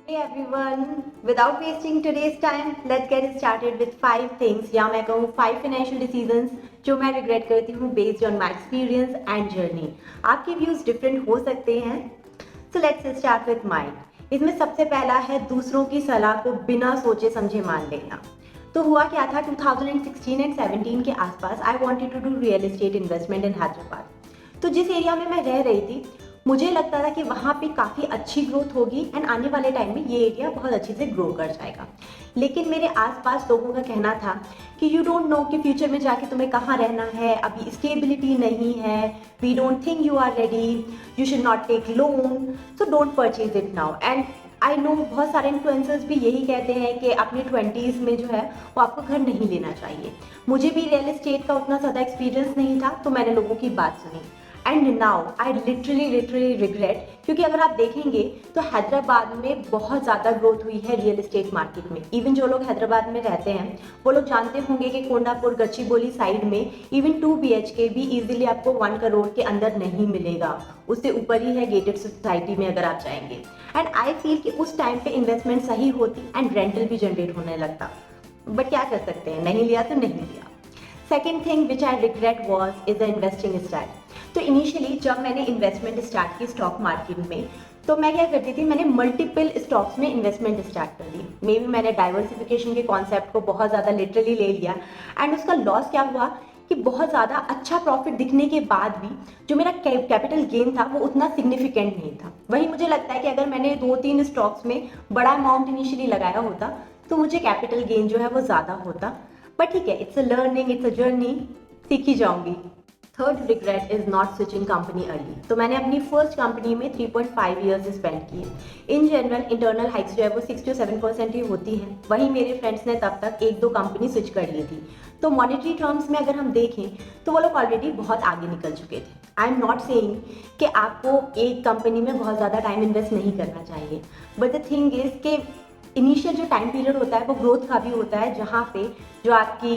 Hey everyone, without wasting today's time, let's get started with 5 things या मैं कहूँ 5 financial decisions जो मैं regret करती हूँ based on my experience and journey. आपके views different हो सकते हैं. So let's start with mine. इसमें सबसे पहला है दूसरों की सलाह को बिना सोचे समझे मान लेना. तो हुआ क्या था 2016 एंड 17 के आसपास I wanted to do real estate investment in Hyderabad. तो जिस एरिया में मैं रह रही थी मुझे लगता था कि वहाँ पे काफ़ी अच्छी ग्रोथ होगी एंड आने वाले टाइम में ये एरिया बहुत अच्छे से ग्रो कर जाएगा. लेकिन मेरे आसपास लोगों का कहना था कि यू डोंट नो कि फ्यूचर में जाके तुम्हें कहाँ रहना है, अभी स्टेबिलिटी नहीं है, we don't think you are ready, you should not take loan, so don't purchase it now. And I know बहुत सारे इन्फ्लुएंसर्स भी यही कहते हैं कि अपने 20s में जो है वो आपको घर नहीं लेना चाहिए. मुझे भी रियल एस्टेट का उतना ज़्यादा एक्सपीरियंस नहीं था तो मैंने लोगों की बात सुनी. And now I literally regret, क्योंकि अगर आप देखेंगे तो हैदराबाद में बहुत ज़्यादा ग्रोथ हुई है रियल एस्टेट मार्केट में. इवन जो लोग हैदराबाद में रहते हैं वो लोग जानते होंगे कि कोंडापुर गच्चीबोली साइड में इवन 2 BHK भी इजीली आपको 1 करोड़ के अंदर नहीं मिलेगा. उससे ऊपर ही है गेटेड सोसाइटी में अगर आप जाएंगे. एंड आई फील कि उस टाइम पे इन्वेस्टमेंट सही होती एंड रेंटल भी जनरेट होने लगता. बट क्या कर सकते हैं, नहीं लिया तो नहीं लिया. Second thing which I regret was is the investing style. तो इनिशियली जब मैंने इन्वेस्टमेंट स्टार्ट की स्टॉक मार्केट में तो मैं क्या करती थी, मैंने मल्टीपल स्टॉक्स में इन्वेस्टमेंट स्टार्ट कर दी. मे बी मैंने डाइवर्सिफिकेशन के कॉन्सेप्ट को बहुत ज़्यादा लिटरली ले लिया एंड उसका लॉस क्या हुआ कि बहुत ज़्यादा अच्छा प्रॉफिट दिखने के बाद भी जो मेरा कैपिटल गेन था वो उतना सिग्निफिकेंट नहीं था. वही मुझे लगता है कि अगर मैंने 2-3 स्टॉक्स में बड़ा अमाउंट इनिशियली लगाया होता तो मुझे कैपिटल गेन जो है वो ज़्यादा होता. बट ठीक है, it's a learning, it's a journey, सीख ही जाऊंगी. Third regret is not switching company early. तो मैंने अपनी फर्स्ट कंपनी में 3.5 ईयर्स स्पेंड किए. इन जनरल इंटरनल हाइक्स जो है वो 6 to 7% ही होती हैं. वहीं मेरे फ्रेंड्स ने तब तक 1-2 कंपनी स्विच कर ली थी. तो मॉनेटरी टर्म्स में अगर हम देखें तो वो लोग ऑलरेडी बहुत आगे निकल चुके थे. आई एम नॉट सेइंग कि आपको एक कंपनी में बहुत ज़्यादा टाइम इन्वेस्ट नहीं करना चाहिए, बट द थिंग इज़ कि इनिशियल जो टाइम पीरियड होता है वो ग्रोथ का भी होता है जहाँ पे जो आपकी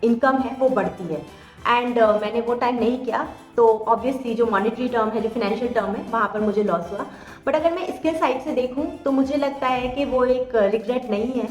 इनकम है वो बढ़ती है. एंड मैंने वो टाइम नहीं किया तो ऑब्वियसली जो मॉनेटरी टर्म है, जो फाइनेंशियल टर्म है, वहाँ पर मुझे लॉस हुआ. बट अगर मैं स्किल साइड से देखूँ तो मुझे लगता है कि वो एक रिग्रेट नहीं है,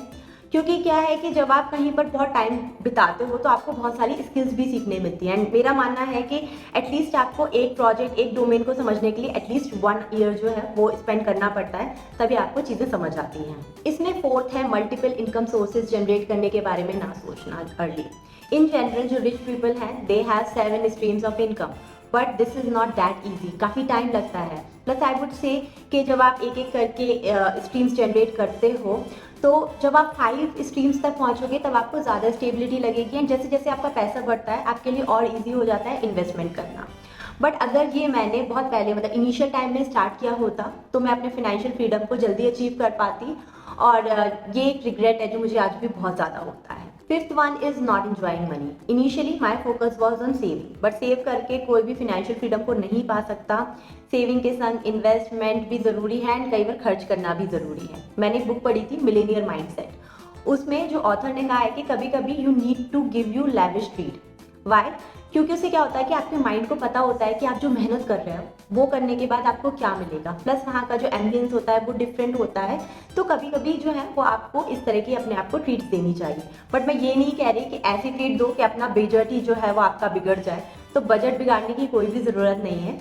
क्योंकि क्या है कि जब आप कहीं पर बहुत टाइम बिताते हो तो आपको बहुत सारी स्किल्स भी सीखने मिलती हैं. एंड मेरा मानना है कि एटलीस्ट आपको एक प्रोजेक्ट, एक डोमेन को समझने के लिए एटलीस्ट 1 ईयर जो है वो स्पेंड करना पड़ता है, तभी आपको चीज़ें समझ आती हैं. इसमें फोर्थ है मल्टीपल इनकम सोर्सेज जनरेट करने के बारे में ना सोचना अर्ली. इन जनरल जो रिच पीपल हैं they have 7 streams of income, but this is not that easy. काफ़ी टाइम लगता है. प्लस आई वुड से कि जब आप एक एक करके स्ट्रीम्स जनरेट करते हो तो जब आप 5 स्ट्रीम्स तक पहुंचोगे तब आपको ज़्यादा स्टेबिलिटी लगेगी एंड जैसे जैसे आपका पैसा बढ़ता है आपके लिए और इजी हो जाता है इन्वेस्टमेंट करना. बट अगर ये मैंने बहुत पहले मतलब इनिशियल टाइम में स्टार्ट किया होता तो मैं अपने फाइनेंशियल फ्रीडम को जल्दी अचीव कर पाती. और ये एक रिग्रेट है जो मुझे आज भी बहुत ज़्यादा होता है. Fifth one is not enjoying money. Initially my focus was on saving, but save करके कोई भी फाइनेंशियल फ्रीडम को नहीं पा सकता. सेविंग के संग इन्वेस्टमेंट भी ज़रूरी है एंड कई बार खर्च करना भी ज़रूरी है. मैंने एक बुक पढ़ी थी मिलेनियर माइंडसेट. उसमें जो ऑथर ने कहा है कि कभी कभी you need to give you lavish treat. Why? क्योंकि उससे क्या होता है कि आपके माइंड को पता होता है कि आप जो मेहनत कर रहे हो वो करने के बाद आपको क्या मिलेगा. प्लस वहाँ का जो एम्बियंस होता है वो डिफरेंट होता है. तो कभी कभी जो है वो आपको इस तरह की अपने आप को ट्रीट्स देनी चाहिए. बट मैं ये नहीं कह रही कि ऐसी ट्रीट दो कि अपना बजट ही जो है वो आपका बिगड़ जाए. तो बजट बिगाड़ने की कोई भी ज़रूरत नहीं है.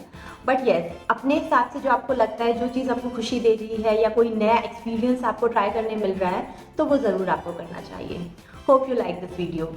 बट येस, अपने हिसाब से जो आपको लगता है, जो चीज़ आपको खुशी दे रही है या कोई नया एक्सपीरियंस आपको ट्राई करने मिल रहा है तो वो ज़रूर आपको करना चाहिए. Hope you like this video.